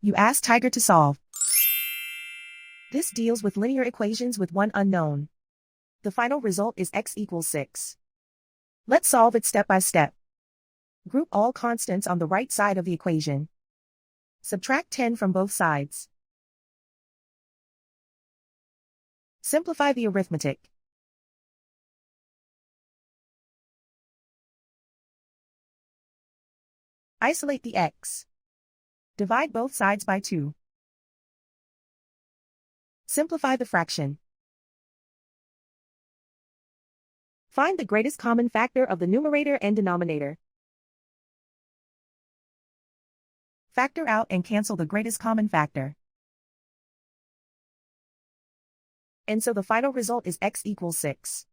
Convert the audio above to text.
You ask Tiger to solve. This deals with linear equations with one unknown. The final result is x equals 6. Let's solve it step by step. Group all constants on the right side of the equation. Subtract 10 from both sides. Simplify the arithmetic. Isolate the x. Divide both sides by 2. Simplify the fraction. Find the greatest common factor of the numerator and denominator. Factor out and cancel the greatest common factor. And so the final result is x equals 6.